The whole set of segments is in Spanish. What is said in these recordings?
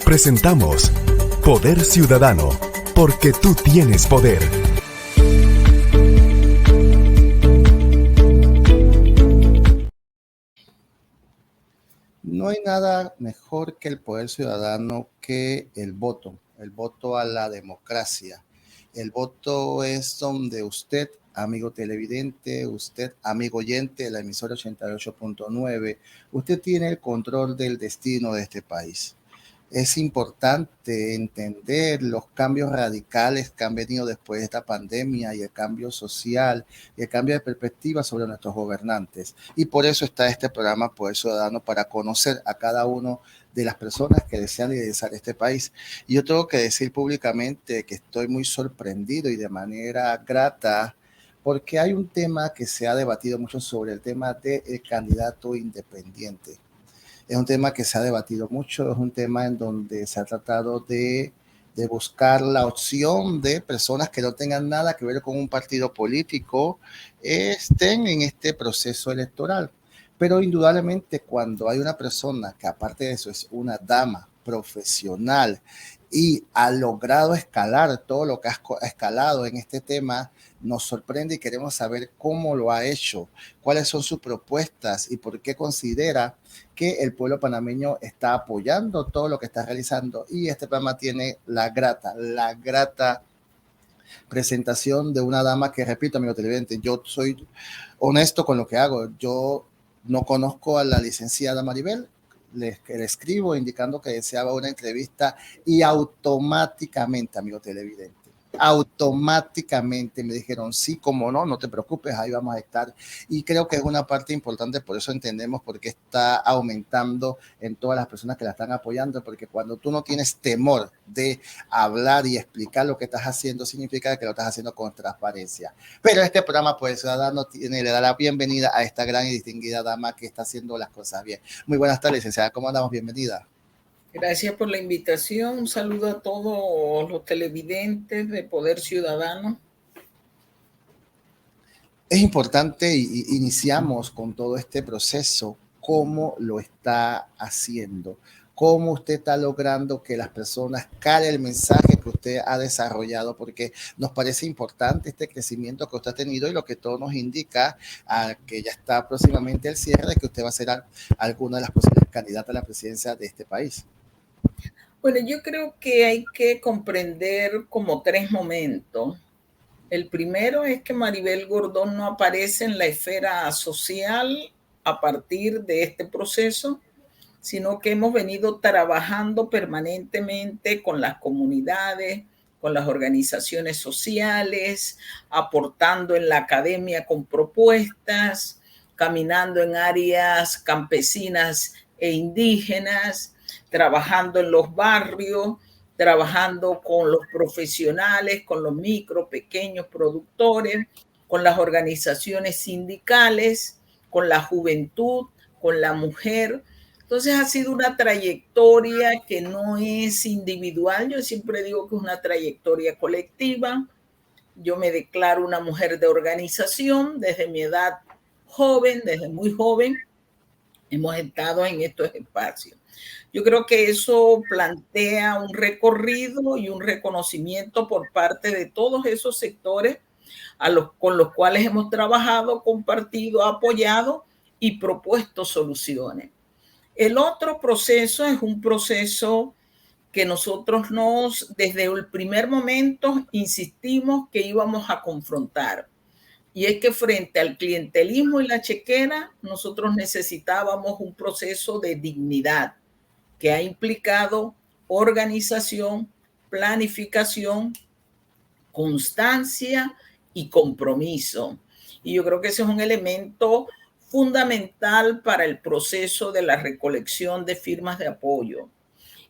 Presentamos Poder Ciudadano, porque tú tienes poder. No hay nada mejor que el poder ciudadano que el voto a la democracia. El voto es donde usted, amigo televidente, usted, amigo oyente de la emisora 88.9, usted tiene el control del destino de este país. Es importante entender los cambios radicales que han venido después de esta pandemia y el cambio social y el cambio de perspectiva sobre nuestros gobernantes. Y por eso está este programa Poder Ciudadano, para conocer a cada uno de las personas que desean liderar este país. Y yo tengo que decir públicamente que estoy muy sorprendido y de manera grata, porque hay un tema que se ha debatido mucho sobre el tema del candidato independiente. Es un tema que se ha debatido mucho, es un tema en donde se ha tratado de buscar la opción de personas que no tengan nada que ver con un partido político, estén en este proceso electoral. Pero indudablemente cuando hay una persona que aparte de eso es una dama profesional y ha logrado escalar todo lo que ha escalado en este tema, nos sorprende y queremos saber cómo lo ha hecho, cuáles son sus propuestas y por qué considera que el pueblo panameño está apoyando todo lo que está realizando. Y este programa tiene la grata presentación de una dama que, repito, amigo televidente, yo soy honesto con lo que hago. Yo no conozco a la licenciada Maribel, le escribo indicando que deseaba una entrevista y automáticamente, amigo televidente, automáticamente me dijeron sí, como no, no te preocupes, ahí vamos a estar. Y creo que es una parte importante, por eso entendemos por qué está aumentando en todas las personas que la están apoyando, porque cuando tú no tienes temor de hablar y explicar lo que estás haciendo, significa que lo estás haciendo con transparencia. Pero este programa, pues, Ciudadano le da la bienvenida a esta gran y distinguida dama que está haciendo las cosas bien. Muy buenas tardes, licenciada, ¿cómo andamos? Bienvenida. Gracias por la invitación. Un saludo a todos los televidentes de Poder Ciudadano. Es importante y iniciamos con todo este proceso, cómo lo está haciendo, cómo usted está logrando que las personas calen el mensaje que usted ha desarrollado, porque nos parece importante este crecimiento que usted ha tenido y lo que todo nos indica que ya está próximamente el cierre de que usted va a ser alguna de las posibles candidatas a la presidencia de este país. Bueno, yo creo que hay que comprender como tres momentos. El primero es que Maribel Gordón no aparece en la esfera social a partir de este proceso, sino que hemos venido trabajando permanentemente con las comunidades, con las organizaciones sociales, aportando en la academia con propuestas, caminando en áreas campesinas e indígenas, trabajando en los barrios, trabajando con los profesionales, con los micro, pequeños productores, con las organizaciones sindicales, con la juventud, con la mujer. Entonces ha sido una trayectoria que no es individual, yo siempre digo que es una trayectoria colectiva. Yo me declaro una mujer de organización desde mi edad joven, desde muy joven, hemos estado en estos espacios. Yo creo que eso plantea un recorrido y un reconocimiento por parte de todos esos sectores con los cuales hemos trabajado, compartido, apoyado y propuesto soluciones. El otro proceso es un proceso que nosotros desde el primer momento insistimos que íbamos a confrontar. Y es que frente al clientelismo y la chequera, nosotros necesitábamos un proceso de dignidad que ha implicado organización, planificación, constancia y compromiso. Y yo creo que ese es un elemento fundamental para el proceso de la recolección de firmas de apoyo.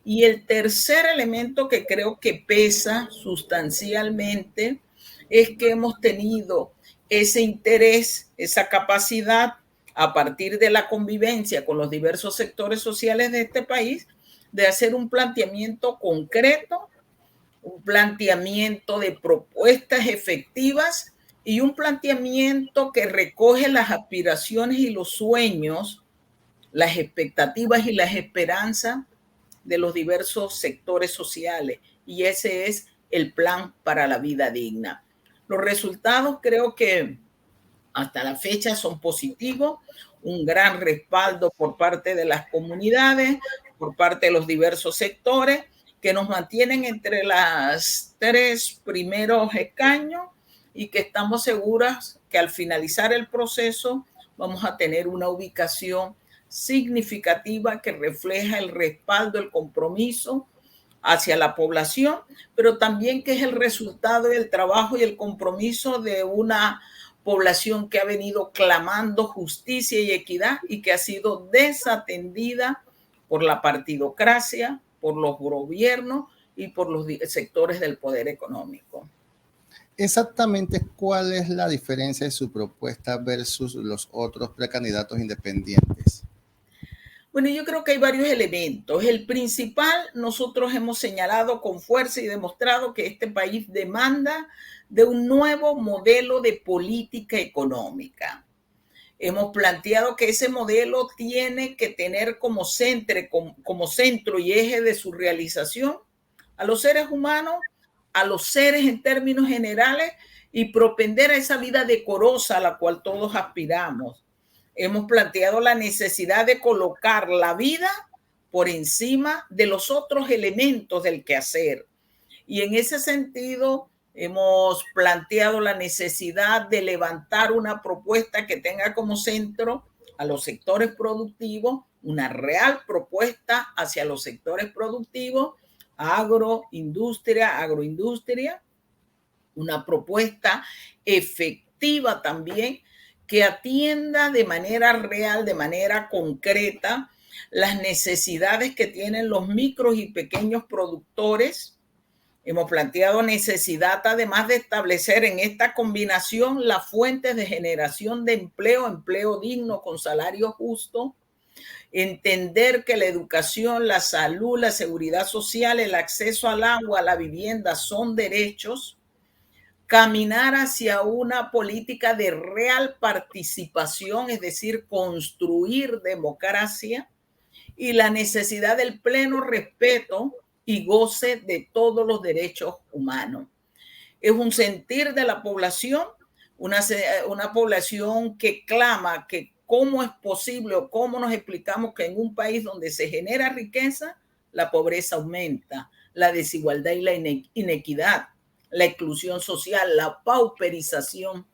Y el tercer elemento que creo que pesa sustancialmente es que hemos tenido ese interés, esa capacidad, a partir de la convivencia con los diversos sectores sociales de este país, de hacer un planteamiento concreto, un planteamiento de propuestas efectivas y un planteamiento que recoge las aspiraciones y los sueños, las expectativas y las esperanzas de los diversos sectores sociales, y ese es el plan para la vida digna. Los resultados creo que hasta la fecha son positivos, un gran respaldo por parte de las comunidades, por parte de los diversos sectores, que nos mantienen entre las 3 primeros escaños y que estamos seguras que al finalizar el proceso vamos a tener una ubicación significativa que refleja el respaldo, el compromiso hacia la población, pero también que es el resultado del trabajo y el compromiso de una población que ha venido clamando justicia y equidad y que ha sido desatendida por la partidocracia, por los gobiernos y por los sectores del poder económico. Exactamente, ¿cuál es la diferencia de su propuesta versus los otros precandidatos independientes? Bueno, yo creo que hay varios elementos. El principal, nosotros hemos señalado con fuerza y demostrado que este país demanda de un nuevo modelo de política económica. Hemos planteado que ese modelo tiene que tener como centro y eje de su realización a los seres humanos, a los seres en términos generales y propender a esa vida decorosa a la cual todos aspiramos. Hemos planteado la necesidad de colocar la vida por encima de los otros elementos del quehacer. Y en ese sentido, hemos planteado la necesidad de levantar una propuesta que tenga como centro a los sectores productivos, una real propuesta hacia los sectores productivos, agroindustria, una propuesta efectiva también que atienda de manera real, de manera concreta, las necesidades que tienen los micros y pequeños productores. Hemos planteado necesidad, además de establecer en esta combinación las fuentes de generación de empleo digno con salario justo, entender que la educación, la salud, la seguridad social, el acceso al agua, a la vivienda son derechos, caminar hacia una política de real participación, es decir, construir democracia y la necesidad del pleno respeto y goce de todos los derechos humanos. Es un sentir de la población, una población que clama que cómo es posible o cómo nos explicamos que en un país donde se genera riqueza, la pobreza aumenta, la desigualdad y la inequidad, la exclusión social, la pauperización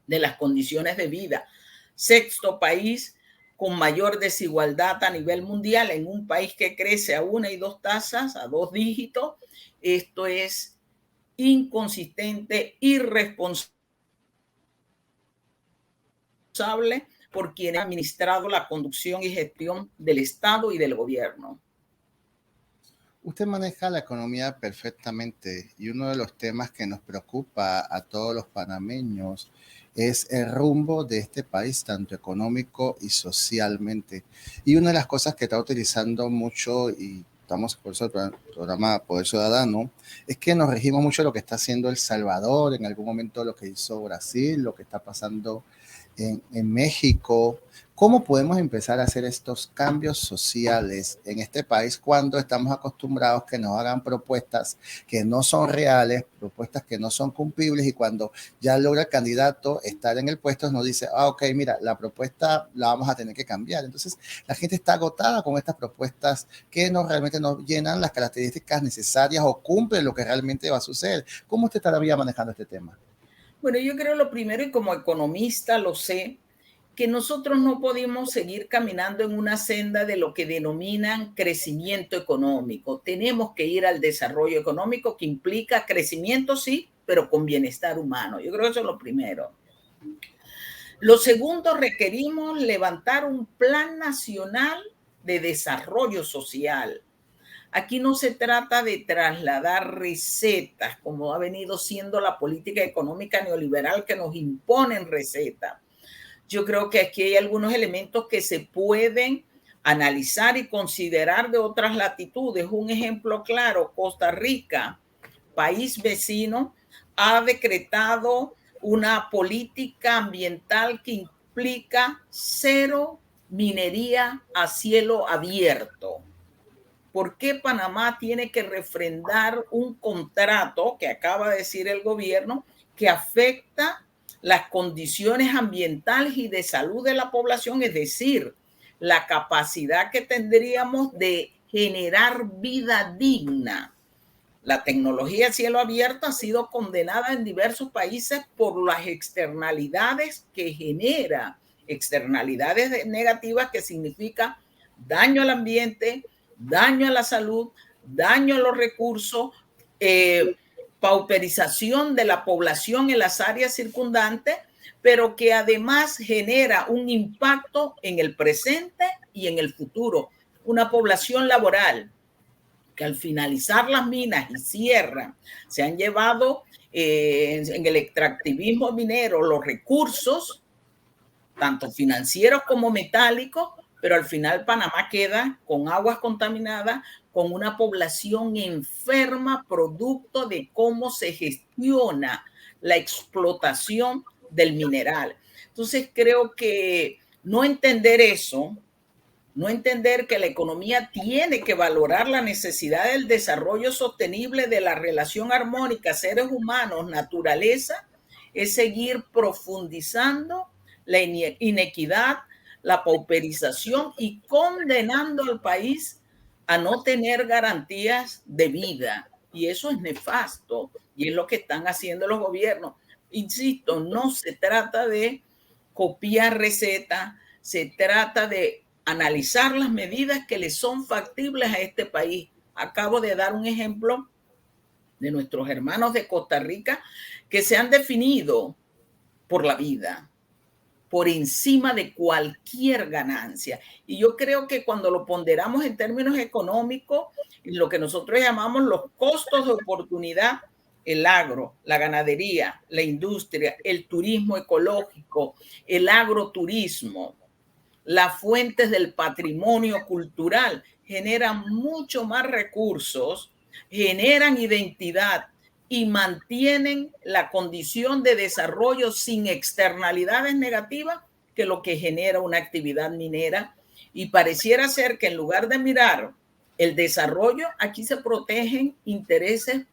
de las condiciones de vida. Sexto país con mayor desigualdad a nivel mundial, en un país que crece a 1 y 2 tasas, a 2 dígitos. Esto es inconsistente, irresponsable por quien ha administrado la conducción y gestión del Estado y del gobierno. Usted maneja la economía perfectamente y uno de los temas que nos preocupa a todos los panameños es el rumbo de este país, tanto económico y socialmente. Y una de las cosas que está utilizando mucho, y estamos por eso el programa Poder Ciudadano, es que nos regimos mucho lo que está haciendo El Salvador, en algún momento lo que hizo Brasil, lo que está pasando en México. ¿Cómo podemos empezar a hacer estos cambios sociales en este país cuando estamos acostumbrados que nos hagan propuestas que no son reales, propuestas que no son cumplibles, y cuando ya logra el candidato estar en el puesto nos dice, ok, mira, la propuesta la vamos a tener que cambiar? Entonces la gente está agotada con estas propuestas que realmente no llenan las características necesarias o cumplen lo que realmente va a suceder. ¿Cómo usted estaría manejando este tema? Bueno, yo creo lo primero, y como economista lo sé, que nosotros no podemos seguir caminando en una senda de lo que denominan crecimiento económico. Tenemos que ir al desarrollo económico, que implica crecimiento, sí, pero con bienestar humano. Yo creo que eso es lo primero. Lo segundo, requerimos levantar un plan nacional de desarrollo social. Aquí no se trata de trasladar recetas, como ha venido siendo la política económica neoliberal, que nos imponen recetas. Yo creo que aquí hay algunos elementos que se pueden analizar y considerar de otras latitudes. Un ejemplo claro, Costa Rica, país vecino, ha decretado una política ambiental que implica 0 minería a cielo abierto. ¿Por qué Panamá tiene que refrendar un contrato que acaba de decir el gobierno que afecta las condiciones ambientales y de salud de la población? Es decir, la capacidad que tendríamos de generar vida digna. La tecnología a cielo abierto ha sido condenada en diversos países por las externalidades que genera, externalidades negativas que significa daño al ambiente, daño a la salud, daño a los recursos, pauperización de la población en las áreas circundantes, pero que además genera un impacto en el presente y en el futuro. Una población laboral que al finalizar las minas y cierran, se han llevado en el extractivismo minero los recursos, tanto financieros como metálicos, pero al final Panamá queda con aguas contaminadas, con una población enferma, producto de cómo se gestiona la explotación del mineral. Entonces creo que no entender eso, no entender que la economía tiene que valorar la necesidad del desarrollo sostenible de la relación armónica seres humanos, naturaleza, es seguir profundizando la inequidad, la pauperización y condenando al país a no tener garantías de vida. Y eso es nefasto y es lo que están haciendo los gobiernos. Insisto, no se trata de copiar recetas, se trata de analizar las medidas que le son factibles a este país. Acabo de dar un ejemplo de nuestros hermanos de Costa Rica que se han definido por la vida, por encima de cualquier ganancia. Y yo creo que cuando lo ponderamos en términos económicos, lo que nosotros llamamos los costos de oportunidad, el agro, la ganadería, la industria, el turismo ecológico, el agroturismo, las fuentes del patrimonio cultural generan mucho más recursos, generan identidad y mantienen la condición de desarrollo sin externalidades negativas que lo que genera una actividad minera. Y pareciera ser que en lugar de mirar el desarrollo, aquí se protegen intereses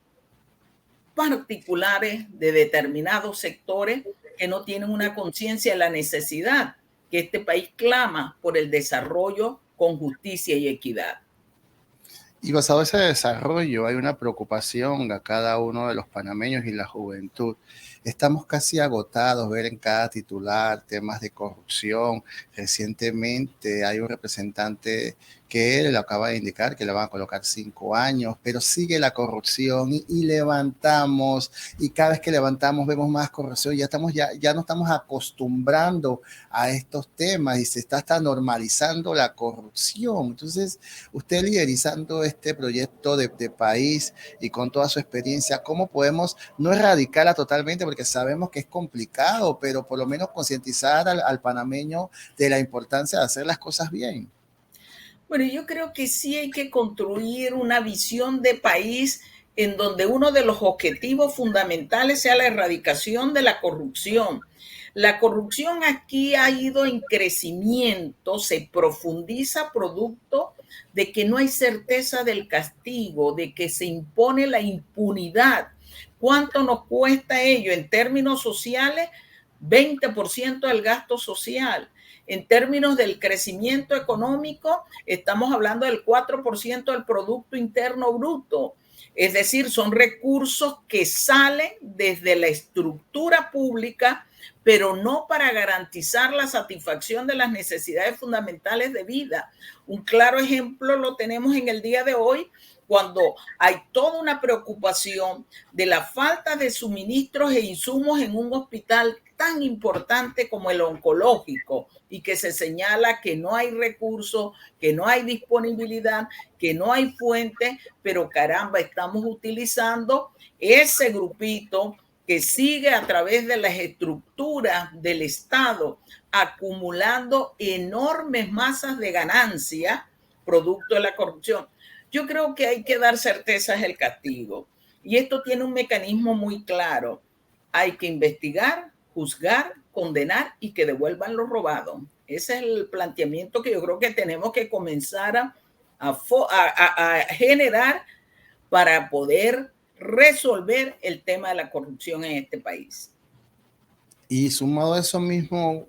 particulares de determinados sectores que no tienen una conciencia de la necesidad que este país clama por el desarrollo con justicia y equidad. Y basado en ese desarrollo, hay una preocupación a cada uno de los panameños y la juventud. Estamos casi agotados ver en cada titular temas de corrupción. Recientemente hay un representante que lo acaba de indicar que le van a colocar 5 años, pero sigue la corrupción y levantamos, y cada vez que levantamos vemos más corrupción. Ya no estamos acostumbrando a estos temas y se está hasta normalizando la corrupción. Entonces, usted liderizando este proyecto de país y con toda su experiencia, ¿cómo podemos no erradicarla totalmente? Porque sabemos que es complicado, pero por lo menos concientizar al panameño de la importancia de hacer las cosas bien. Bueno, yo creo que sí hay que construir una visión de país en donde uno de los objetivos fundamentales sea la erradicación de la corrupción. La corrupción aquí ha ido en crecimiento, se profundiza producto de que no hay certeza del castigo, de que se impone la impunidad. ¿Cuánto nos cuesta ello en términos sociales? 20% del gasto social. En términos del crecimiento económico, estamos hablando del 4% del Producto Interno Bruto. Es decir, son recursos que salen desde la estructura pública, pero no para garantizar la satisfacción de las necesidades fundamentales de vida. Un claro ejemplo lo tenemos en el día de hoy, cuando hay toda una preocupación de la falta de suministros e insumos en un hospital tan importante como el oncológico, y que se señala que no hay recursos, que no hay disponibilidad, que no hay fuente, pero caramba, estamos utilizando ese grupito que sigue a través de las estructuras del Estado acumulando enormes masas de ganancia producto de la corrupción. Yo creo que hay que dar certezas al castigo. Y esto tiene un mecanismo muy claro. Hay que investigar, juzgar, condenar y que devuelvan lo robado. Ese es el planteamiento que yo creo que tenemos que comenzar a generar para poder resolver el tema de la corrupción en este país. Y sumado a eso mismo,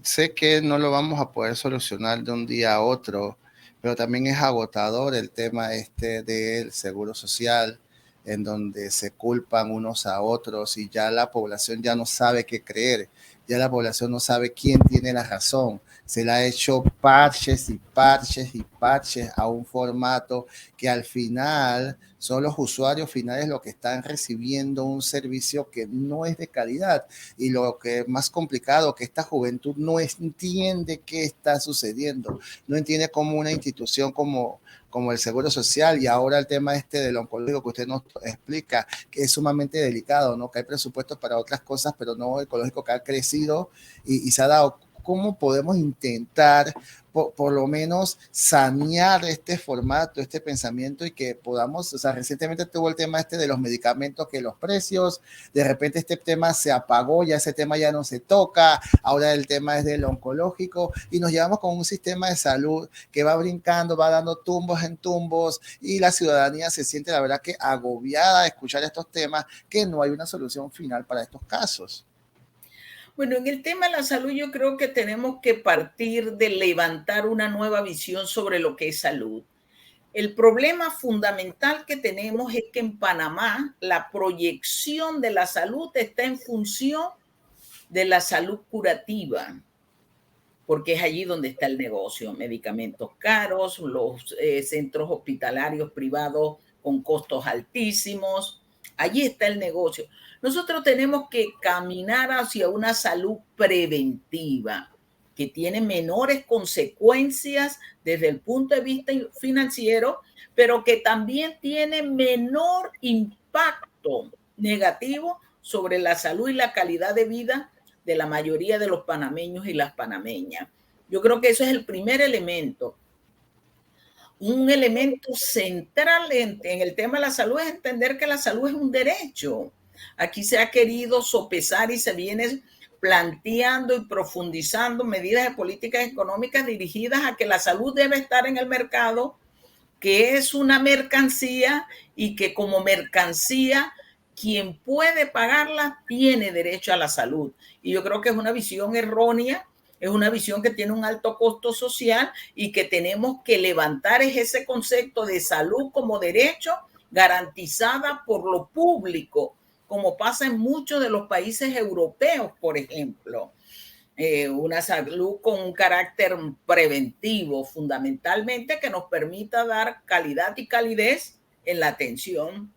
sé que no lo vamos a poder solucionar de un día a otro, pero también es agotador el tema del seguro social, en donde se culpan unos a otros y ya la población ya no sabe qué creer, ya la población no sabe quién tiene la razón. Se le ha hecho parches y parches y parches a un formato que al final son los usuarios finales los que están recibiendo un servicio que no es de calidad. Y lo que es más complicado, que esta juventud no entiende qué está sucediendo, no entiende cómo una institución como el Seguro Social y ahora el tema del oncológico que usted nos explica, que es sumamente delicado, ¿no? Que hay presupuestos para otras cosas, pero no el oncológico, que ha crecido y se ha dado. ¿Cómo podemos intentar por lo menos sanear este formato, este pensamiento y que podamos, o sea, recientemente tuvo el tema de los medicamentos, que los precios, de repente este tema se apagó, ya ese tema ya no se toca, ahora el tema es del oncológico y nos llevamos con un sistema de salud que va brincando, va dando tumbos en tumbos y la ciudadanía se siente la verdad que agobiada de escuchar estos temas, que no hay una solución final para estos casos. Bueno, en el tema de la salud yo creo que tenemos que partir de levantar una nueva visión sobre lo que es salud. El problema fundamental que tenemos es que en Panamá la proyección de la salud está en función de la salud curativa, porque es allí donde está el negocio, medicamentos caros, los centros hospitalarios privados con costos altísimos, allí está el negocio. Nosotros tenemos que caminar hacia una salud preventiva que tiene menores consecuencias desde el punto de vista financiero, pero que también tiene menor impacto negativo sobre la salud y la calidad de vida de la mayoría de los panameños y las panameñas. Yo creo que eso es el primer elemento. Un elemento central en el tema de la salud es entender que la salud es un derecho. Aquí se ha querido sopesar y se viene planteando y profundizando medidas de políticas económicas dirigidas a que la salud debe estar en el mercado, que es una mercancía y que como mercancía quien puede pagarla tiene derecho a la salud. Y yo creo que es una visión errónea, es una visión que tiene un alto costo social y que tenemos que levantar ese concepto de salud como derecho garantizada por lo público, como pasa en muchos de los países europeos, por ejemplo. Una salud con un carácter preventivo, fundamentalmente, que nos permita dar calidad y calidez en la atención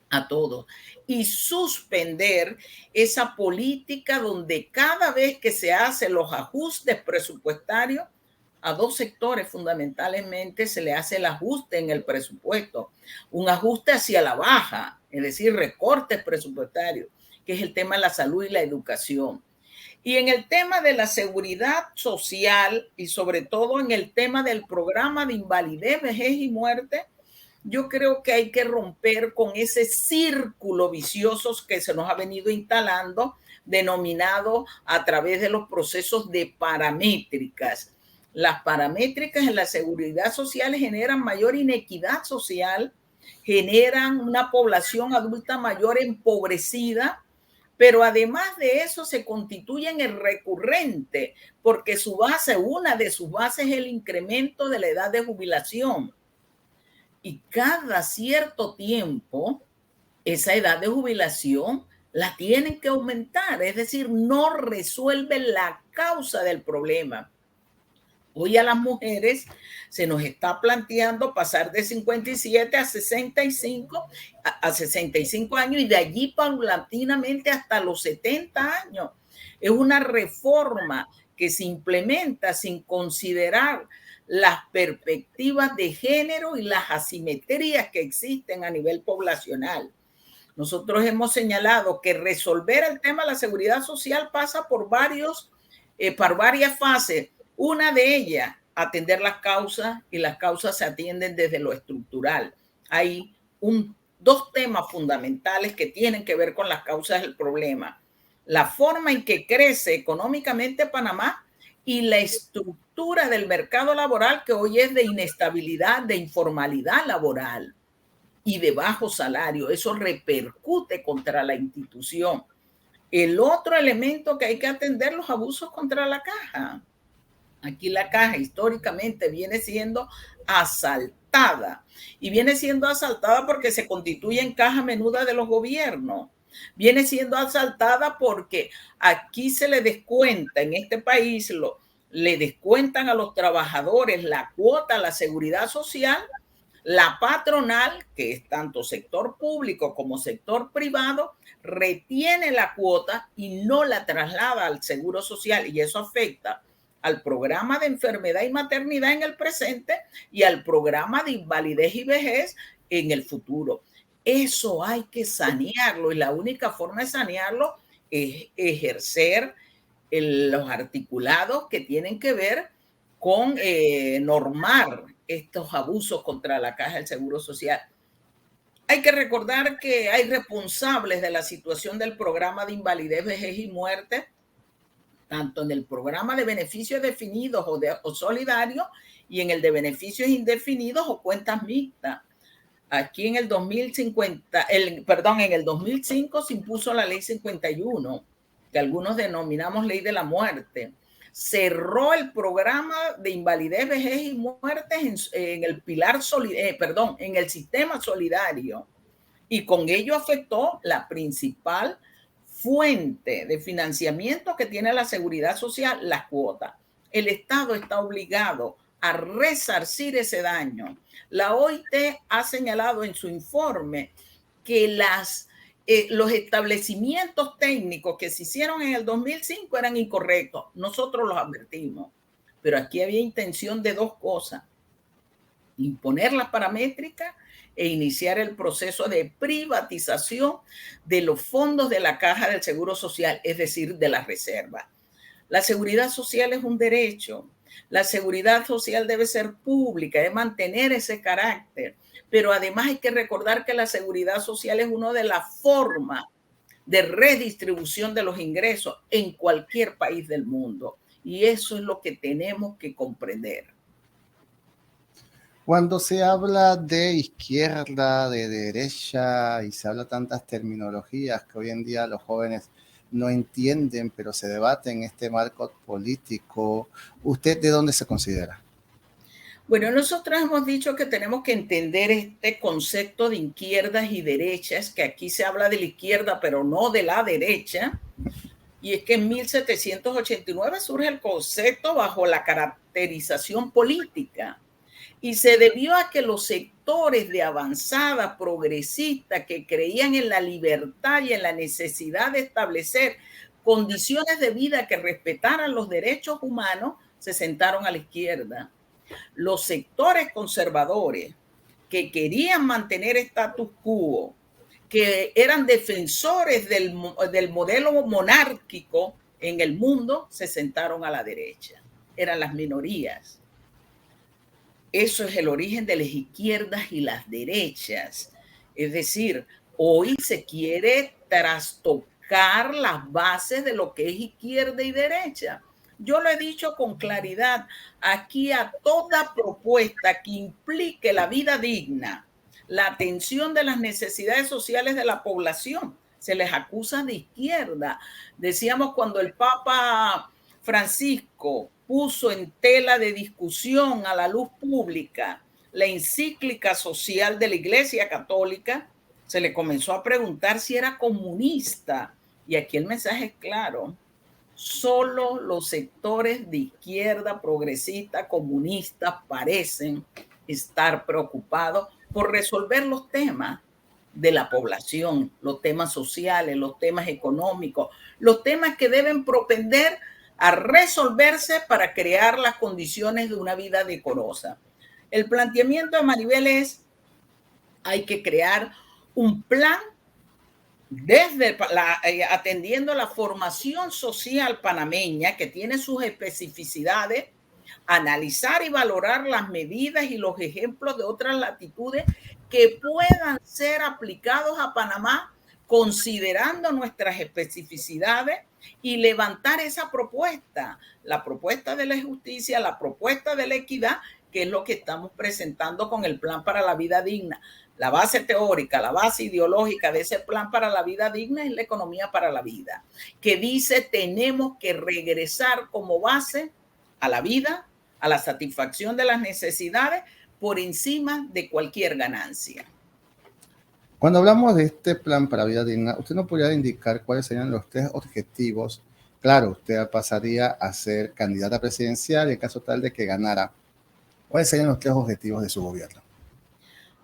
a todos y suspender esa política donde cada vez que se hacen los ajustes presupuestarios a dos sectores fundamentalmente se le hace el ajuste en el presupuesto, un ajuste hacia la baja, es decir, recortes presupuestarios, que es el tema de la salud y la educación. Y en el tema de la seguridad social y sobre todo en el tema del programa de invalidez, vejez y muerte, yo creo que hay que romper con ese círculo vicioso que se nos ha venido instalando, denominado a través de los procesos de paramétricas. Las paramétricas en la seguridad social generan mayor inequidad social, generan una población adulta mayor empobrecida, pero además de eso se constituyen el recurrente, porque su base, una de sus bases es el incremento de la edad de jubilación. Y cada cierto tiempo, esa edad de jubilación la tienen que aumentar, es decir, no resuelve la causa del problema. Hoy a las mujeres se nos está planteando pasar de 57 a 65 años y de allí paulatinamente hasta los 70 años. Es una reforma que se implementa sin considerar las perspectivas de género y las asimetrías que existen a nivel poblacional. Nosotros hemos señalado que resolver el tema de la seguridad social pasa por varias fases. Una de ellas, atender las causas, y las causas se atienden desde lo estructural. Hay dos temas fundamentales que tienen que ver con las causas del problema. La forma en que crece económicamente Panamá y la estructura estructura del mercado laboral que hoy es de inestabilidad, de informalidad laboral y de bajo salario. Eso repercute contra la institución. El otro elemento que hay que atender, los abusos contra la caja. Aquí la caja históricamente viene siendo asaltada y viene siendo asaltada porque se constituye en caja menuda de los gobiernos. Viene siendo asaltada porque aquí se le descuenta, en este país le descuentan a los trabajadores la cuota a la seguridad social. La patronal, que es tanto sector público como sector privado, retiene la cuota y no la traslada al seguro social, y eso afecta al programa de enfermedad y maternidad en el presente y al programa de invalidez y vejez en el futuro. Eso hay que sanearlo, y la única forma de sanearlo es ejercer los articulados que tienen que ver con normar estos abusos contra la caja del Seguro Social. Hay que recordar que hay responsables de la situación del programa de invalidez, vejez y muerte, tanto en el programa de beneficios definidos o solidarios, y en el de beneficios indefinidos o cuentas mixtas. Aquí en el 2005 se impuso la ley 51, que algunos denominamos ley de la muerte. Cerró el programa de invalidez, vejez y muerte en el sistema solidario, y con ello afectó la principal fuente de financiamiento que tiene la seguridad social, las cuotas. El Estado está obligado a resarcir ese daño. La OIT ha señalado en su informe que los establecimientos técnicos que se hicieron en el 2005 eran incorrectos. Nosotros los advertimos, pero aquí había intención de dos cosas: imponer las paramétricas e iniciar el proceso de privatización de los fondos de la caja del Seguro Social, es decir, de las reservas. La seguridad social es un derecho. La seguridad social debe ser pública, debe mantener ese carácter. Pero además hay que recordar que la seguridad social es una de las formas de redistribución de los ingresos en cualquier país del mundo. Y eso es lo que tenemos que comprender. Cuando se habla de izquierda, de derecha, y se habla tantas terminologías que hoy en día los jóvenes no entienden, pero se debate en este marco político, ¿usted de dónde se considera? Bueno, nosotros hemos dicho que tenemos que entender este concepto de izquierdas y derechas, que aquí se habla de la izquierda, pero no de la derecha. Y es que en 1789 surge el concepto bajo la caracterización política, y se debió a que los sectores de avanzada progresista que creían en la libertad y en la necesidad de establecer condiciones de vida que respetaran los derechos humanos se sentaron a la izquierda. Los sectores conservadores que querían mantener status quo, que eran defensores del modelo monárquico en el mundo, se sentaron a la derecha. Eran las minorías. Eso es el origen de las izquierdas y las derechas. Es decir, hoy se quiere trastocar las bases de lo que es izquierda y derecha. Yo lo he dicho con claridad, aquí a toda propuesta que implique la vida digna, la atención de las necesidades sociales de la población, se les acusa de izquierda. Decíamos cuando el Papa Francisco puso en tela de discusión a la luz pública la encíclica social de la Iglesia Católica, se le comenzó a preguntar si era comunista. Y aquí el mensaje es claro: solo los sectores de izquierda progresista, comunistas, parecen estar preocupados por resolver los temas de la población, los temas sociales, los temas económicos, los temas que deben propender a resolverse para crear las condiciones de una vida decorosa. El planteamiento de Maribel es: hay que crear un plan atendiendo la formación social panameña, que tiene sus especificidades, analizar y valorar las medidas y los ejemplos de otras latitudes que puedan ser aplicados a Panamá, considerando nuestras especificidades, y levantar esa propuesta, la propuesta de la justicia, la propuesta de la equidad, que es lo que estamos presentando con el Plan para la Vida Digna. La base teórica, la base ideológica de ese Plan para la Vida Digna es la economía para la vida, que dice tenemos que regresar como base a la vida, a la satisfacción de las necesidades por encima de cualquier ganancia. Cuando hablamos de este plan para vida digna, ¿usted nos podría indicar cuáles serían los 3 objetivos? Claro, usted pasaría a ser candidata presidencial en caso tal de que ganara. ¿Cuáles serían los 3 objetivos de su gobierno?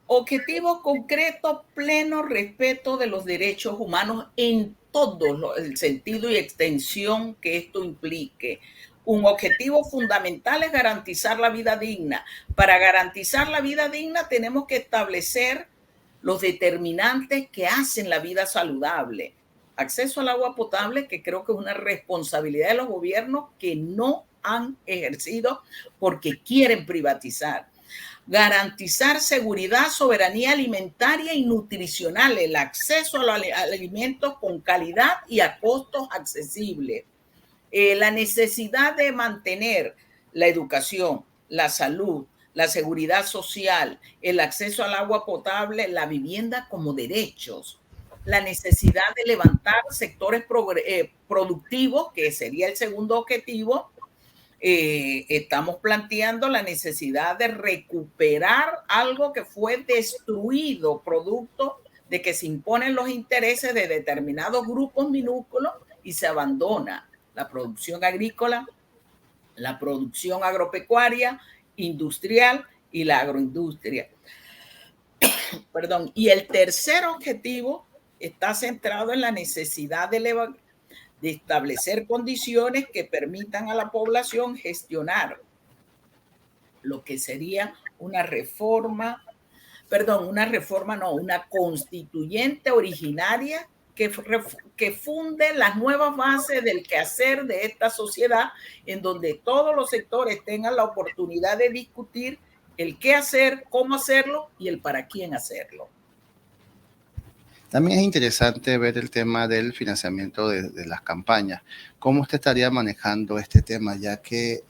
Objetivo concreto, pleno respeto de los derechos humanos en todo el sentido y extensión que esto implique. Un objetivo fundamental es garantizar la vida digna. Para garantizar la vida digna tenemos que establecer los determinantes que hacen la vida saludable. Acceso al agua potable, que creo que es una responsabilidad de los gobiernos que no han ejercido porque quieren privatizar. Garantizar seguridad, soberanía alimentaria y nutricional, el acceso a los alimentos con calidad y a costos accesibles. La necesidad de mantener la educación, la salud, la seguridad social, el acceso al agua potable, la vivienda como derechos, la necesidad de levantar sectores productivos, que sería el segundo objetivo. Estamos planteando la necesidad de recuperar algo que fue destruido, producto de que se imponen los intereses de determinados grupos minúsculos y se abandona la producción agrícola, la producción agropecuaria, industrial y la agroindustria. Perdón. Y el tercer objetivo está centrado en la necesidad de establecer condiciones que permitan a la población gestionar lo que sería una constituyente originaria que funde las nuevas bases del quehacer de esta sociedad, en donde todos los sectores tengan la oportunidad de discutir el qué hacer, cómo hacerlo y el para quién hacerlo. También es interesante ver el tema del financiamiento de las campañas. ¿Cómo usted estaría manejando este tema, ya que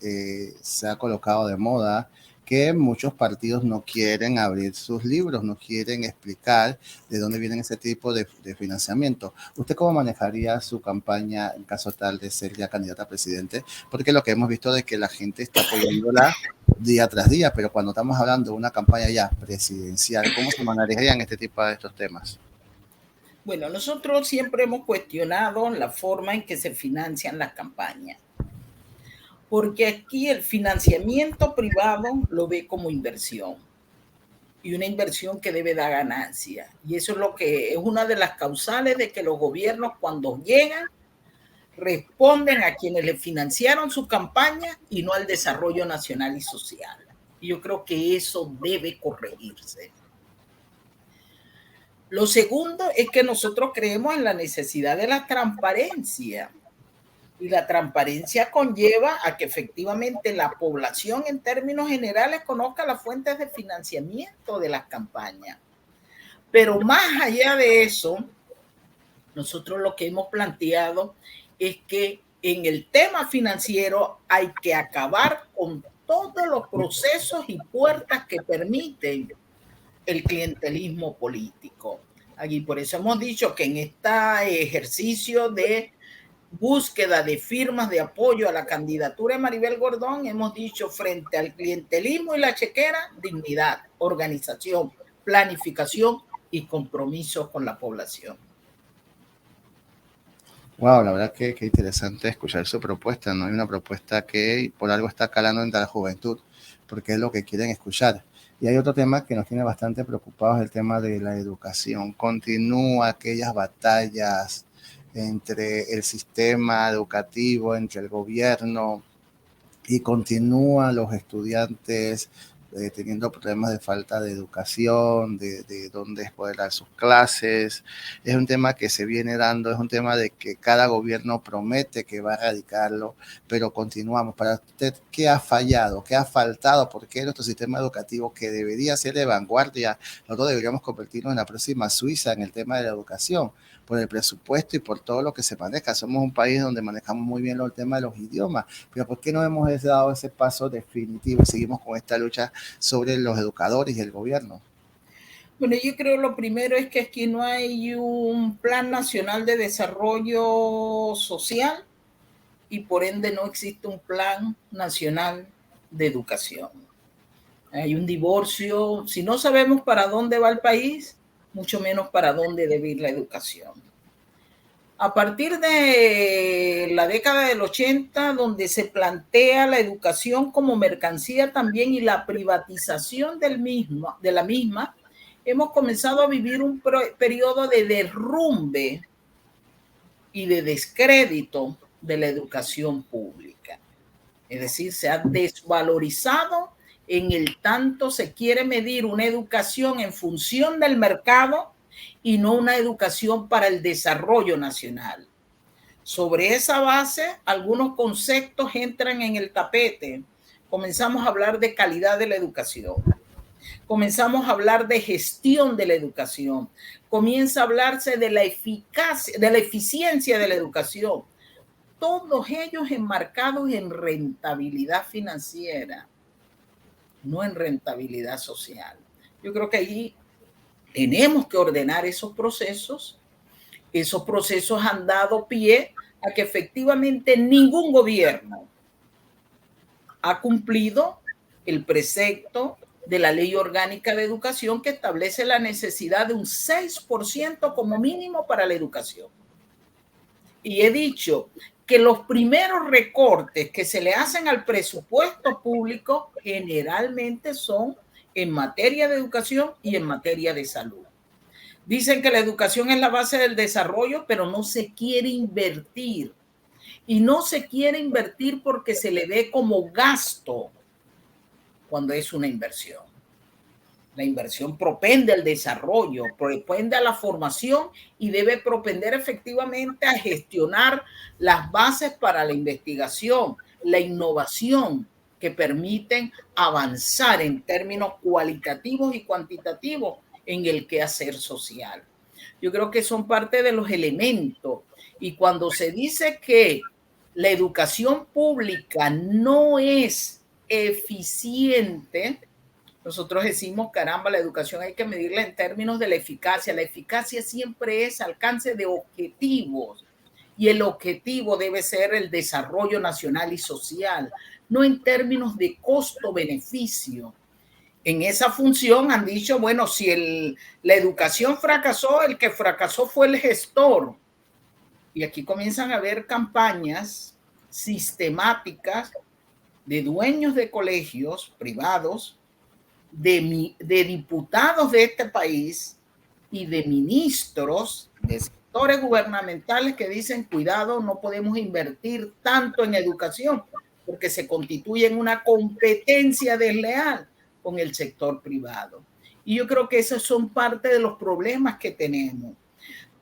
se ha colocado de moda que muchos partidos no quieren abrir sus libros, no quieren explicar de dónde viene ese tipo de financiamiento? ¿Usted cómo manejaría su campaña en caso tal de ser ya candidata a presidente? Porque lo que hemos visto es que la gente está apoyándola día tras día, pero cuando estamos hablando de una campaña ya presidencial, ¿cómo se manejarían este tipo de estos temas? Bueno, nosotros siempre hemos cuestionado la forma en que se financian las campañas, porque aquí el financiamiento privado lo ve como inversión y una inversión que debe dar ganancia. Y eso es lo que es una de las causales de que los gobiernos, cuando llegan, responden a quienes le financiaron su campaña y no al desarrollo nacional y social. Y yo creo que eso debe corregirse. Lo segundo es que nosotros creemos en la necesidad de la transparencia. Y la transparencia conlleva a que efectivamente la población en términos generales conozca las fuentes de financiamiento de las campañas. Pero más allá de eso, nosotros lo que hemos planteado es que en el tema financiero hay que acabar con todos los procesos y puertas que permiten el clientelismo político. Aquí por eso hemos dicho que en este ejercicio de búsqueda de firmas de apoyo a la candidatura de Maribel Gordón, hemos dicho frente al clientelismo y la chequera, dignidad, organización, planificación y compromiso con la población. Wow, la verdad que interesante escuchar su propuesta, ¿no? Hay una propuesta que por algo está calando entre la juventud, porque es lo que quieren escuchar. Y hay otro tema que nos tiene bastante preocupados, el tema de la educación. Continúa aquellas batallas entre el sistema educativo, entre el gobierno, y continúan los estudiantes teniendo problemas de falta de educación, de dónde poder dar sus clases. Es un tema que se viene dando, es un tema de que cada gobierno promete que va a erradicarlo, pero continuamos. Para usted, ¿qué ha fallado? ¿Qué ha faltado? ¿Por qué nuestro sistema educativo, que debería ser de vanguardia, nosotros deberíamos convertirnos en la próxima Suiza en el tema de la educación? por el presupuesto y por todo lo que se maneja. Somos un país donde manejamos muy bien el tema de los idiomas, pero ¿por qué no hemos dado ese paso definitivo y seguimos con esta lucha sobre los educadores y el gobierno? Bueno, yo creo lo primero es que aquí no hay un plan nacional de desarrollo social y por ende no existe un plan nacional de educación. Hay un divorcio. Si no sabemos para dónde va el país, mucho menos para dónde debe ir la educación. A partir de la década del 80, donde se plantea la educación como mercancía también y la privatización de la misma, hemos comenzado a vivir un periodo de derrumbe y de descrédito de la educación pública. Es decir, se ha desvalorizado en el tanto se quiere medir una educación en función del mercado y no una educación para el desarrollo nacional. Sobre esa base, algunos conceptos entran en el tapete. Comenzamos a hablar de calidad de la educación. Comenzamos a hablar de gestión de la educación. Comienza a hablarse de la eficacia, de la eficiencia de la educación. Todos ellos enmarcados en rentabilidad financiera, no en rentabilidad social. Yo creo que ahí tenemos que ordenar esos procesos. Esos procesos han dado pie a que efectivamente ningún gobierno ha cumplido el precepto de la Ley Orgánica de Educación que establece la necesidad de un 6% como mínimo para la educación. Y he dicho que los primeros recortes que se le hacen al presupuesto público generalmente son en materia de educación y en materia de salud. Dicen que la educación es la base del desarrollo, pero no se quiere invertir. Y no se quiere invertir porque se le ve como gasto cuando es una inversión. La inversión propende al desarrollo, propende a la formación y debe propender efectivamente a gestionar las bases para la investigación, la innovación que permiten avanzar en términos cualitativos y cuantitativos en el quehacer social. Yo creo que son parte de los elementos. Y cuando se dice que la educación pública no es eficiente, nosotros decimos, caramba, la educación hay que medirla en términos de la eficacia. La eficacia siempre es alcance de objetivos y el objetivo debe ser el desarrollo nacional y social, no en términos de costo-beneficio. En esa función han dicho, bueno, si la educación fracasó, el que fracasó fue el gestor. Y aquí comienzan a haber campañas sistemáticas de dueños de colegios privados, de diputados de este país y de ministros de sectores gubernamentales que dicen, cuidado, no podemos invertir tanto en educación porque se constituye en una competencia desleal con el sector privado. Y yo creo que esos son parte de los problemas que tenemos.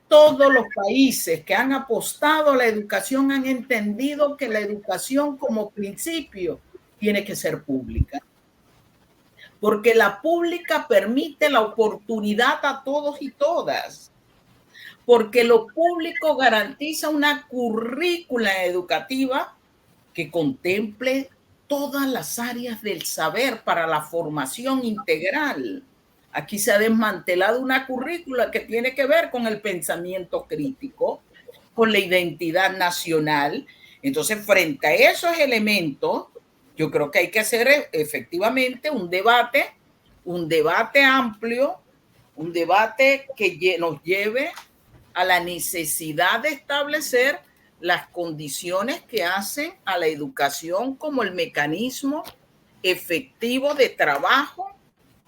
Todos los países que han apostado a la educación han entendido que la educación como principio tiene que ser pública. Porque la pública permite la oportunidad a todos y todas. Porque lo público garantiza una currícula educativa que contemple todas las áreas del saber para la formación integral. Aquí se ha desmantelado una currícula que tiene que ver con el pensamiento crítico, con la identidad nacional. Entonces, frente a esos elementos, yo creo que hay que hacer efectivamente un debate amplio, un debate que nos lleve a la necesidad de establecer las condiciones que hacen a la educación como el mecanismo efectivo de trabajo,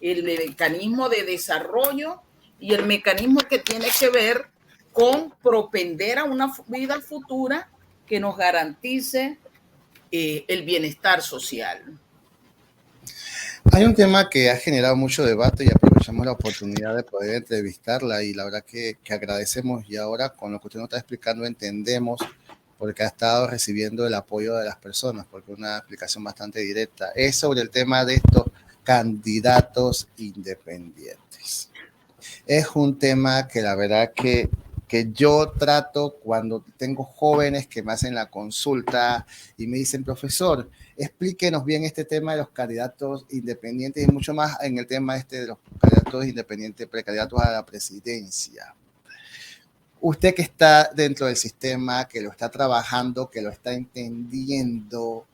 el mecanismo de desarrollo y el mecanismo que tiene que ver con propender a una vida futura que nos garantice el bienestar social. Hay un tema que ha generado mucho debate y aprovechamos la oportunidad de poder entrevistarla y la verdad que agradecemos y ahora con lo que usted nos está explicando entendemos porque ha estado recibiendo el apoyo de las personas, porque una explicación bastante directa es sobre el tema de estos candidatos independientes. Es un tema que la verdad que que yo trato cuando tengo jóvenes que me hacen la consulta y me dicen, profesor, explíquenos bien este tema de los candidatos independientes y mucho más en el tema de los candidatos independientes, precandidatos a la presidencia. Usted que está dentro del sistema, que lo está trabajando, que lo está entendiendo,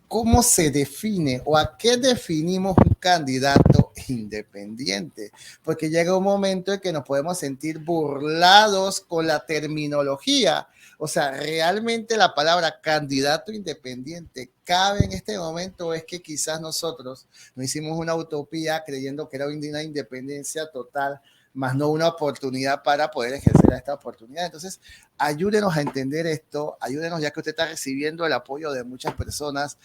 ¿cómo se define o a qué definimos un candidato independiente? Porque llega un momento en que nos podemos sentir burlados con la terminología. O sea, realmente la palabra candidato independiente cabe en este momento. Es que quizás nosotros nos hicimos una utopía creyendo que era una independencia total, más no una oportunidad para poder ejercer esta oportunidad. Entonces, ayúdenos a entender esto, ayúdenos ya que usted está recibiendo el apoyo de muchas personas,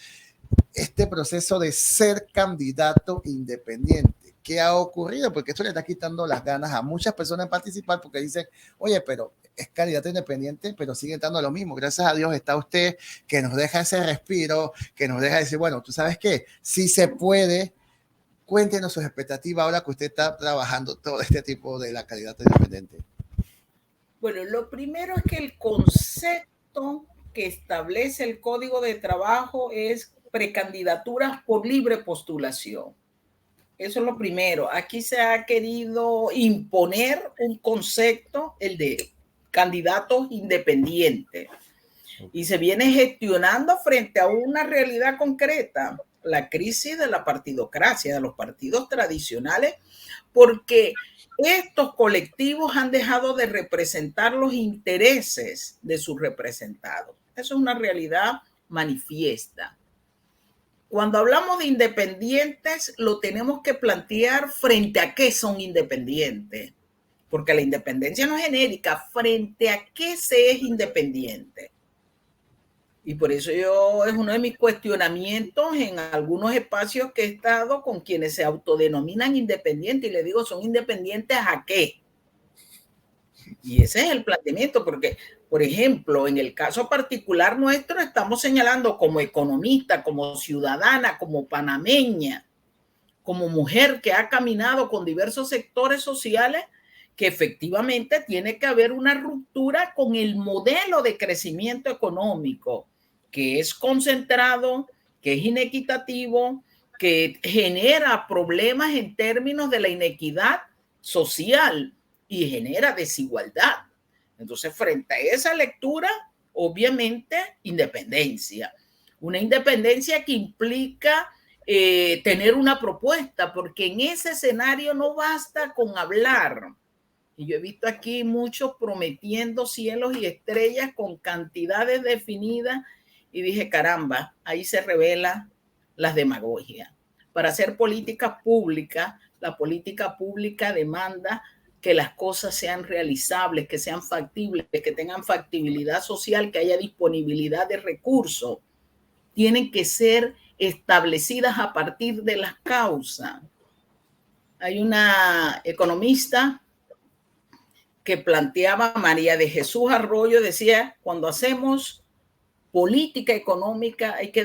este proceso de ser candidato independiente. ¿Qué ha ocurrido? Porque esto le está quitando las ganas a muchas personas de participar porque dicen, oye, pero es candidato independiente, pero sigue estando lo mismo. Gracias a Dios está usted que nos deja ese respiro, que nos deja decir, bueno, tú sabes qué, sí se puede. Cuéntenos sus expectativas ahora que usted está trabajando todo este tipo de la candidato independiente. Bueno, lo primero es que el concepto que establece el Código de Trabajo es precandidaturas por libre postulación. Eso es lo primero. Aquí se ha querido imponer un concepto, el de candidatos independientes, y se viene gestionando frente a una realidad concreta, la crisis de la partidocracia, de los partidos tradicionales, porque estos colectivos han dejado de representar los intereses de sus representados. Eso es una realidad manifiesta. Cuando hablamos de independientes, lo tenemos que plantear frente a qué son independientes, porque la independencia no es genérica, frente a qué se es independiente. Y por eso es uno de mis cuestionamientos en algunos espacios que he estado con quienes se autodenominan independientes y le digo, ¿son independientes a qué? Y ese es el planteamiento, porque, por ejemplo, en el caso particular nuestro, estamos señalando como economista, como ciudadana, como panameña, como mujer que ha caminado con diversos sectores sociales, que efectivamente tiene que haber una ruptura con el modelo de crecimiento económico, que es concentrado, que es inequitativo, que genera problemas en términos de la inequidad social y genera desigualdad. Entonces, frente a esa lectura, obviamente, independencia. Una independencia que implica tener una propuesta, porque en ese escenario no basta con hablar. Y yo he visto aquí muchos prometiendo cielos y estrellas con cantidades definidas y dije, caramba, ahí se revela las demagogias. Para hacer políticas públicas, la política pública demanda que las cosas sean realizables, que sean factibles, que tengan factibilidad social, que haya disponibilidad de recursos. Tienen que ser establecidas a partir de las causas. Hay una economista que planteaba, María de Jesús Arroyo, decía, cuando hacemos política económica hay que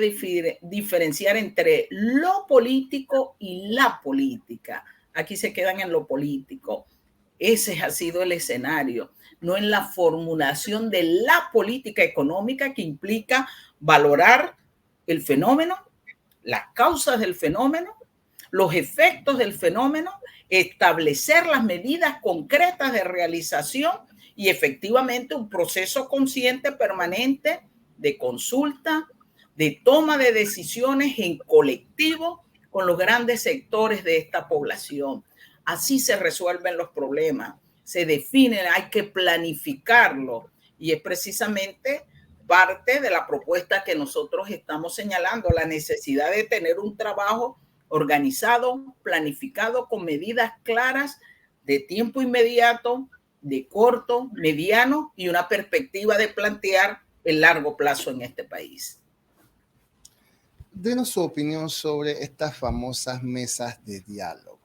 diferenciar entre lo político y la política. Aquí se quedan en lo político. Ese ha sido el escenario, no en la formulación de la política económica que implica valorar el fenómeno, las causas del fenómeno, los efectos del fenómeno, establecer las medidas concretas de realización y efectivamente un proceso consciente permanente de consulta, de toma de decisiones en colectivo con los grandes sectores de esta población. Así se resuelven los problemas, se definen, hay que planificarlo y es precisamente parte de la propuesta que nosotros estamos señalando, la necesidad de tener un trabajo organizado, planificado, con medidas claras de tiempo inmediato, de corto, mediano y una perspectiva de plantear el largo plazo en este país. Denos su opinión sobre estas famosas mesas de diálogo.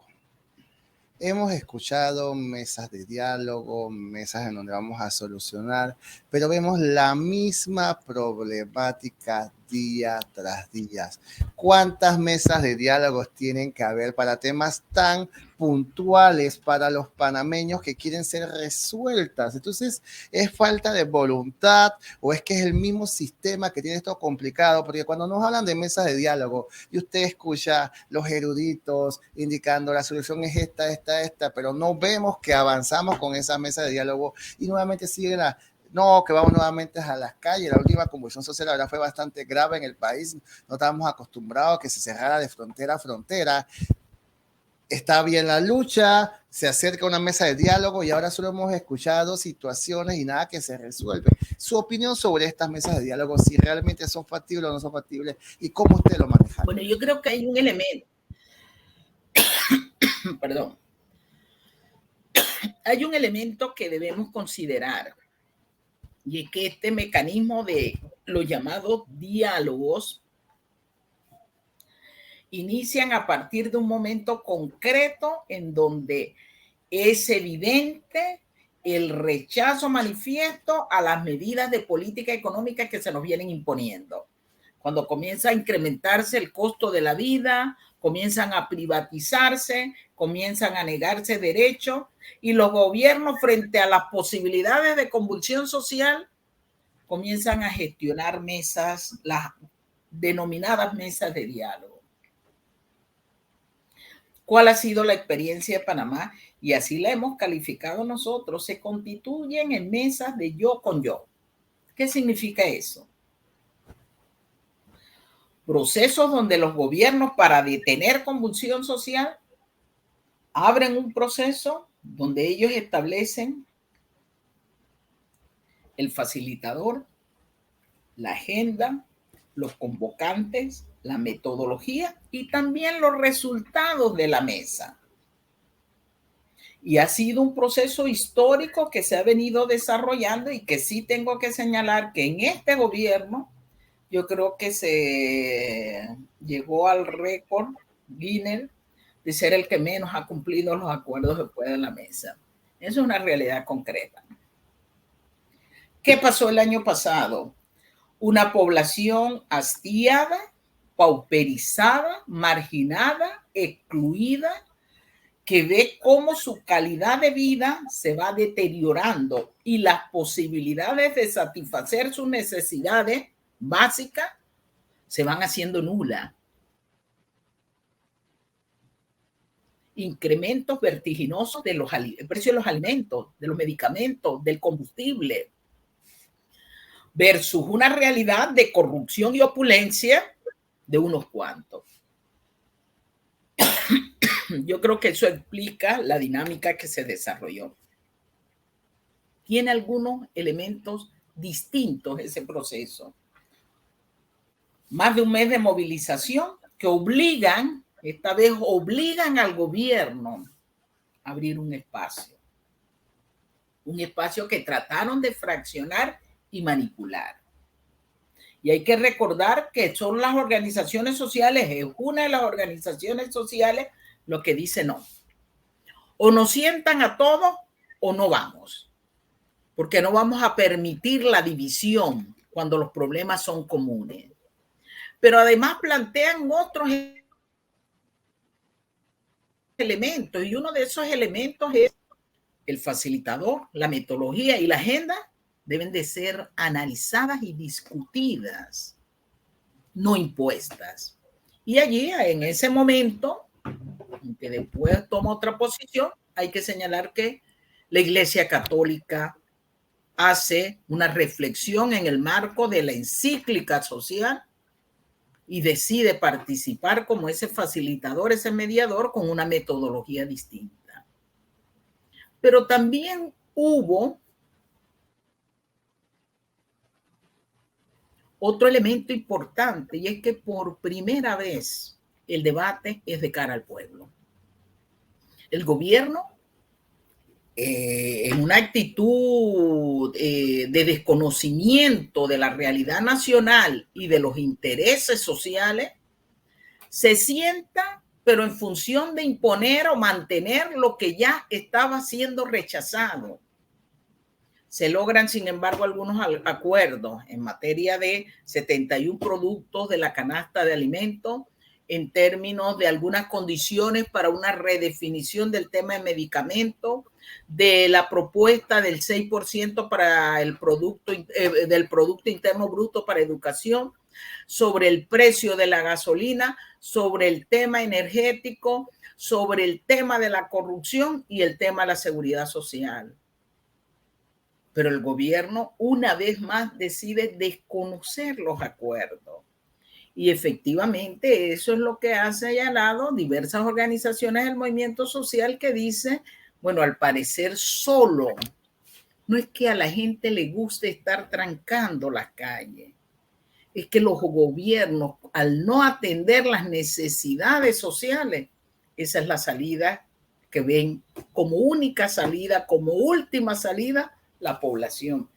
Hemos escuchado mesas de diálogo, mesas en donde vamos a solucionar, pero vemos la misma problemática día tras día. ¿Cuántas mesas de diálogos tienen que haber para temas tan puntuales para los panameños que quieren ser resueltas? Entonces, ¿es falta de voluntad o es que es el mismo sistema que tiene esto complicado? Porque cuando nos hablan de mesas de diálogo y usted escucha los eruditos indicando la solución es esta, pero no vemos que avanzamos con esa mesa de diálogo y nuevamente siguen no, que vamos nuevamente a las calles. La última convulsión social ahora fue bastante grave en el país. No estábamos acostumbrados a que se cerrara de frontera a frontera. Está bien la lucha, se acerca una mesa de diálogo y ahora solo hemos escuchado situaciones y nada que se resuelve. Su opinión sobre estas mesas de diálogo, si realmente son factibles o no son factibles y cómo usted lo maneja. Bueno, yo creo que hay un elemento, perdón, hay un elemento que debemos considerar y es que este mecanismo de los llamados diálogos inician a partir de un momento concreto en donde es evidente el rechazo manifiesto a las medidas de política económica que se nos vienen imponiendo. Cuando comienza a incrementarse el costo de la vida, comienzan a privatizarse, comienzan a negarse derechos y los gobiernos, frente a las posibilidades de convulsión social, comienzan a gestionar mesas, las denominadas mesas de diálogo. ¿Cuál ha sido la experiencia de Panamá? Y así la hemos calificado nosotros. Se constituyen en mesas de yo con yo. ¿Qué significa eso? Procesos donde los gobiernos, para detener convulsión social, abren un proceso donde ellos establecen el facilitador, la agenda, los convocantes, la metodología y también los resultados de la mesa. Y ha sido un proceso histórico que se ha venido desarrollando y que sí tengo que señalar que en este gobierno yo creo que se llegó al récord Guinness de ser el que menos ha cumplido los acuerdos después de la mesa. Eso es una realidad concreta. ¿Qué pasó el año pasado? Una población hastiada, pauperizada, marginada, excluida, que ve cómo su calidad de vida se va deteriorando y las posibilidades de satisfacer sus necesidades básicas se van haciendo nulas. Incrementos vertiginosos de el precio de los alimentos, de los medicamentos, del combustible, versus una realidad de corrupción y opulencia de unos cuantos. Yo creo que eso explica la dinámica que se desarrolló. Tiene algunos elementos distintos ese proceso. Más de un mes de movilización que obligan, esta vez obligan al gobierno a abrir un espacio que trataron de fraccionar y manipular. Y hay que recordar que son las organizaciones sociales, es una de las organizaciones sociales lo que dice no. O nos sientan a todos o no vamos, porque no vamos a permitir la división cuando los problemas son comunes. Pero además plantean otros elementos y uno de esos elementos es el facilitador, la metodología y la agenda deben de ser analizadas y discutidas, no impuestas. Y allí, en ese momento, aunque después toma otra posición, hay que señalar que la Iglesia Católica hace una reflexión en el marco de la encíclica social y decide participar como ese facilitador, ese mediador, con una metodología distinta. Pero también hubo otro elemento importante, y es que por primera vez el debate es de cara al pueblo. El gobierno, en una actitud de desconocimiento de la realidad nacional y de los intereses sociales, se sienta, pero en función de imponer o mantener lo que ya estaba siendo rechazado. Se logran, sin embargo, algunos acuerdos en materia de 71 productos de la canasta de alimentos, en términos de algunas condiciones para una redefinición del tema de medicamentos, de la propuesta del 6% para el producto, del Producto Interno Bruto para educación, sobre el precio de la gasolina, sobre el tema energético, sobre el tema de la corrupción y el tema de la seguridad social. Pero el gobierno una vez más decide desconocer los acuerdos. Y efectivamente eso es lo que ha señalado diversas organizaciones del movimiento social que dicen, bueno, al parecer solo, no es que a la gente le guste estar trancando las calles, es que los gobiernos, al no atender las necesidades sociales, esa es la salida que ven como única salida, como última salida, la población.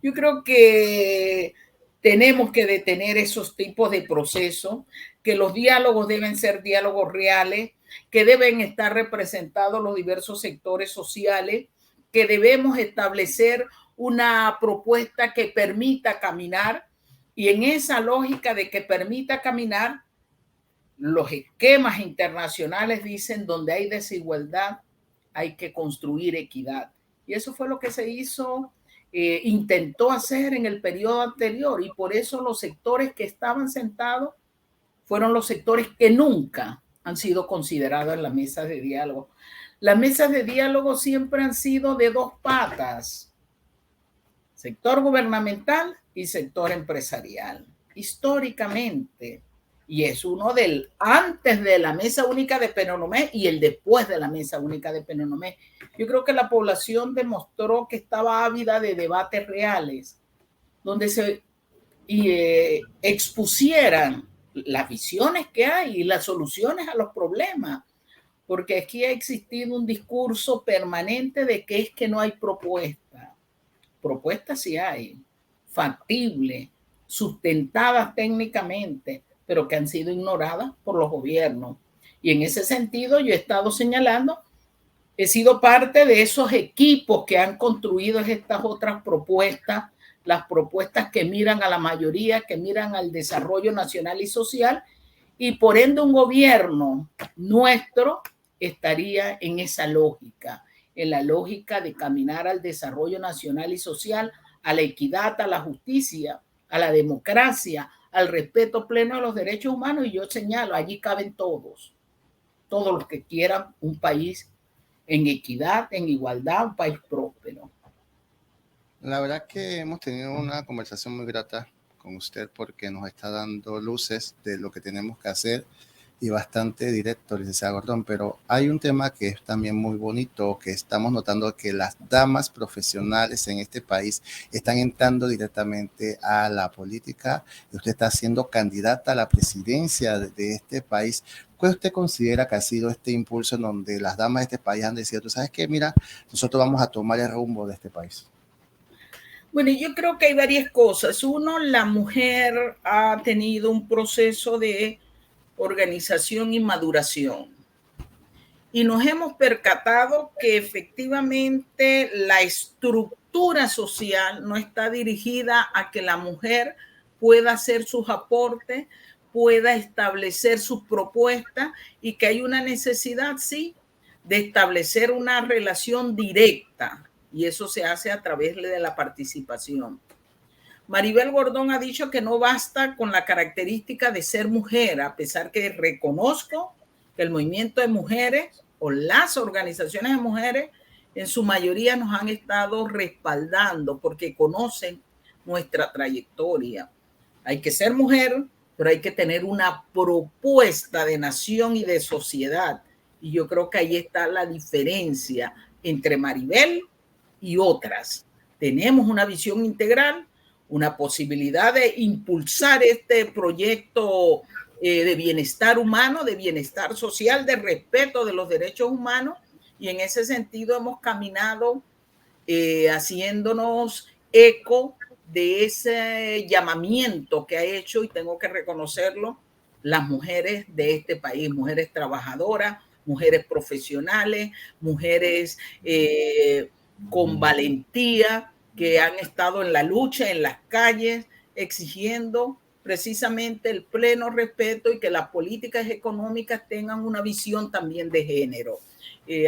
Yo creo que tenemos que detener esos tipos de procesos, que los diálogos deben ser diálogos reales, que deben estar representados los diversos sectores sociales, que debemos establecer una propuesta que permita caminar, y en esa lógica de que permita caminar, los esquemas internacionales dicen donde hay desigualdad hay que construir equidad. Y eso fue lo que se hizo, intentó hacer en el periodo anterior, y por eso los sectores que estaban sentados fueron los sectores que nunca han sido considerados en las mesas de diálogo. Las mesas de diálogo siempre han sido de dos patas, sector gubernamental y sector empresarial, históricamente. Y es uno del antes de la Mesa Única de Penonomé y el después de la Mesa Única de Penonomé. Yo creo que la población demostró que estaba ávida de debates reales, donde se expusieran las visiones que hay y las soluciones a los problemas, porque aquí ha existido un discurso permanente de que es que no hay propuesta. Propuestas sí hay, factibles, sustentadas técnicamente, pero que han sido ignoradas por los gobiernos. Y en ese sentido yo he estado señalando, he sido parte de esos equipos que han construido estas otras propuestas, las propuestas que miran a la mayoría, que miran al desarrollo nacional y social, y por ende un gobierno nuestro estaría en esa lógica, en la lógica de caminar al desarrollo nacional y social, a la equidad, a la justicia, a la democracia, al respeto pleno de los derechos humanos. Y yo señalo, allí caben todos los que quieran un país en equidad, en igualdad, un país próspero. La verdad que hemos tenido una conversación muy grata con usted porque nos está dando luces de lo que tenemos que hacer y bastante directo, licenciada Gordón, pero hay un tema que es también muy bonito, que estamos notando que las damas profesionales en este país están entrando directamente a la política y usted está siendo candidata a la presidencia de este país. ¿Cuál usted considera que ha sido este impulso en donde las damas de este país han decidido, tú sabes qué, mira, nosotros vamos a tomar el rumbo de este país? Bueno, yo creo que hay varias cosas. Uno, la mujer ha tenido un proceso de organización y maduración. Y nos hemos percatado que efectivamente la estructura social no está dirigida a que la mujer pueda hacer sus aportes, pueda establecer sus propuestas, y que hay una necesidad, sí, de establecer una relación directa, y eso se hace a través de la participación. Maribel Gordón ha dicho que no basta con la característica de ser mujer, a pesar que reconozco que el movimiento de mujeres o las organizaciones de mujeres en su mayoría nos han estado respaldando porque conocen nuestra trayectoria. Hay que ser mujer, pero hay que tener una propuesta de nación y de sociedad. Y yo creo que ahí está la diferencia entre Maribel y otras. Tenemos una visión integral, una posibilidad de impulsar este proyecto de bienestar humano, de bienestar social, de respeto de los derechos humanos, y en ese sentido hemos caminado haciéndonos eco de ese llamamiento que ha hecho, y tengo que reconocerlo, las mujeres de este país, mujeres trabajadoras, mujeres profesionales, mujeres con valentía, que han estado en la lucha, en las calles, exigiendo precisamente el pleno respeto y que las políticas económicas tengan una visión también de género.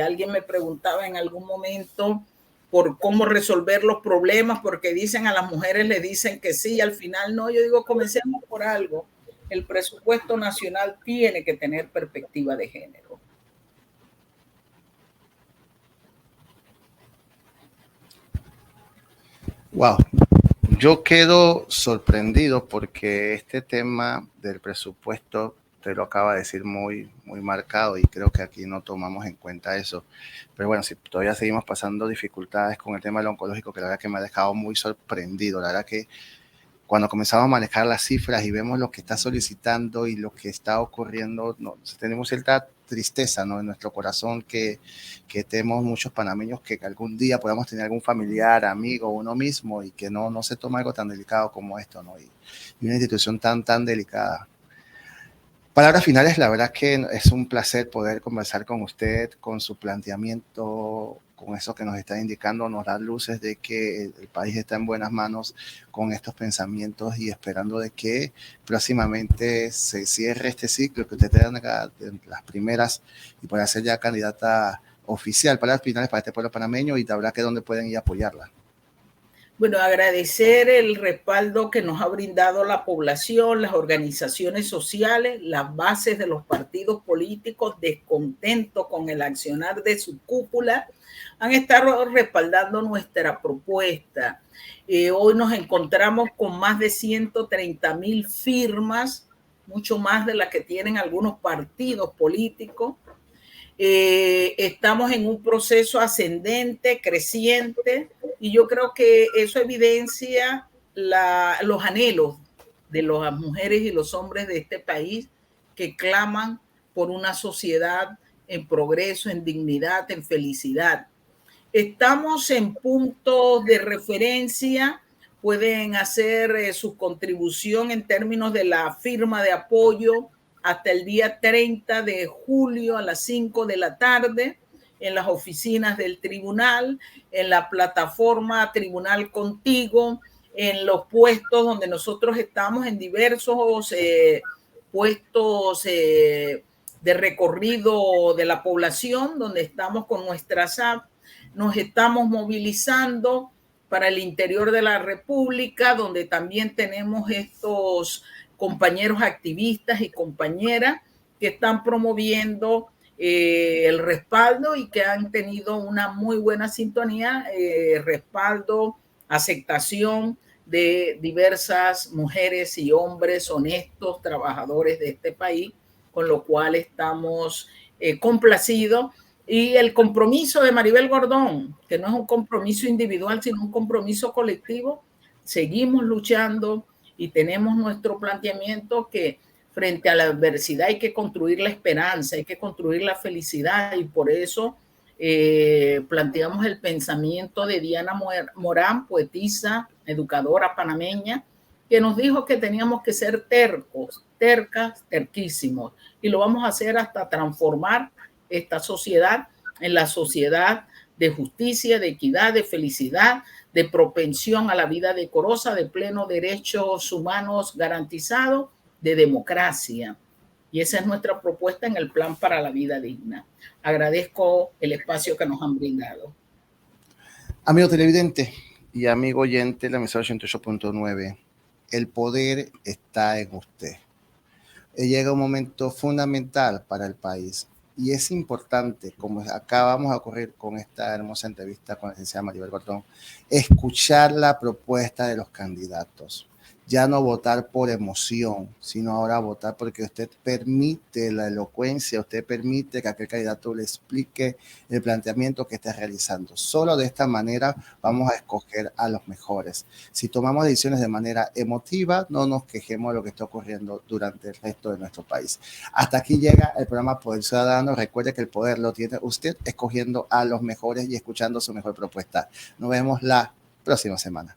Alguien me preguntaba en algún momento por cómo resolver los problemas, porque dicen a las mujeres, le dicen que sí, al final no. Yo digo, comencemos por algo. El presupuesto nacional tiene que tener perspectiva de género. Wow, yo quedo sorprendido porque este tema del presupuesto te lo acaba de decir muy marcado y creo que aquí no tomamos en cuenta eso. Pero bueno, si todavía seguimos pasando dificultades con el tema del oncológico, que la verdad que me ha dejado muy sorprendido. La verdad que cuando comenzamos a manejar las cifras y vemos lo que está solicitando y lo que está ocurriendo, tenemos cierta tristeza, ¿no?, en nuestro corazón que tenemos muchos panameños que algún día podamos tener algún familiar, amigo, uno mismo, y que no se toma algo tan delicado como esto, ¿no? Y una institución tan delicada. Palabras finales, la verdad que es un placer poder conversar con usted, con su planteamiento, con eso que nos está indicando, nos da luces de que el país está en buenas manos con estos pensamientos y esperando de que próximamente se cierre este ciclo, que usted tenga las primeras y pueda ser ya candidata oficial. Palabras finales para este pueblo panameño y la verdad que dónde pueden ir a apoyarla. Bueno, agradecer el respaldo que nos ha brindado la población, las organizaciones sociales, las bases de los partidos políticos, descontentos con el accionar de su cúpula, han estado respaldando nuestra propuesta. Hoy nos encontramos con más de 130,000 firmas, mucho más de las que tienen algunos partidos políticos. Estamos en un proceso ascendente, creciente, y yo creo que eso evidencia los anhelos de las mujeres y los hombres de este país que claman por una sociedad en progreso, en dignidad, en felicidad. Estamos en puntos de referencia, pueden hacer su contribución en términos de la firma de apoyo hasta el día 30 de julio a las 5 de la tarde en las oficinas del tribunal, en la plataforma Tribunal Contigo, en los puestos donde nosotros estamos, en diversos puestos de recorrido de la población, donde estamos con nuestras apps. Nos estamos movilizando para el interior de la República, donde también tenemos estos compañeros activistas y compañeras que están promoviendo el respaldo y que han tenido una muy buena sintonía, respaldo, aceptación de diversas mujeres y hombres honestos, trabajadores de este país, con lo cual estamos complacidos. Y el compromiso de Maribel Gordón, que no es un compromiso individual, sino un compromiso colectivo, seguimos luchando y tenemos nuestro planteamiento que frente a la adversidad hay que construir la esperanza, hay que construir la felicidad, y por eso planteamos el pensamiento de Diana Morán, poetisa, educadora panameña, que nos dijo que teníamos que ser tercos, tercas, terquísimos, y lo vamos a hacer hasta transformar esta sociedad en la sociedad de justicia, de equidad, de felicidad, de propensión a la vida decorosa, de pleno derechos humanos garantizados, de democracia. Y esa es nuestra propuesta en el Plan para la Vida Digna. Agradezco el espacio que nos han brindado. Amigo televidente y amigo oyente de la emisora 88.9, el poder está en usted. Llega un momento fundamental para el país y es importante, como acá vamos a ocurrir con esta hermosa entrevista con la licenciada Maribel Gordón, escuchar la propuesta de los candidatos. Ya no votar por emoción, sino ahora votar porque usted permite la elocuencia, usted permite que aquel candidato le explique el planteamiento que está realizando. Solo de esta manera vamos a escoger a los mejores. Si tomamos decisiones de manera emotiva, no nos quejemos de lo que está ocurriendo durante el resto de nuestro país. Hasta aquí llega el programa Poder Ciudadano. Recuerde que el poder lo tiene usted escogiendo a los mejores y escuchando su mejor propuesta. Nos vemos la próxima semana.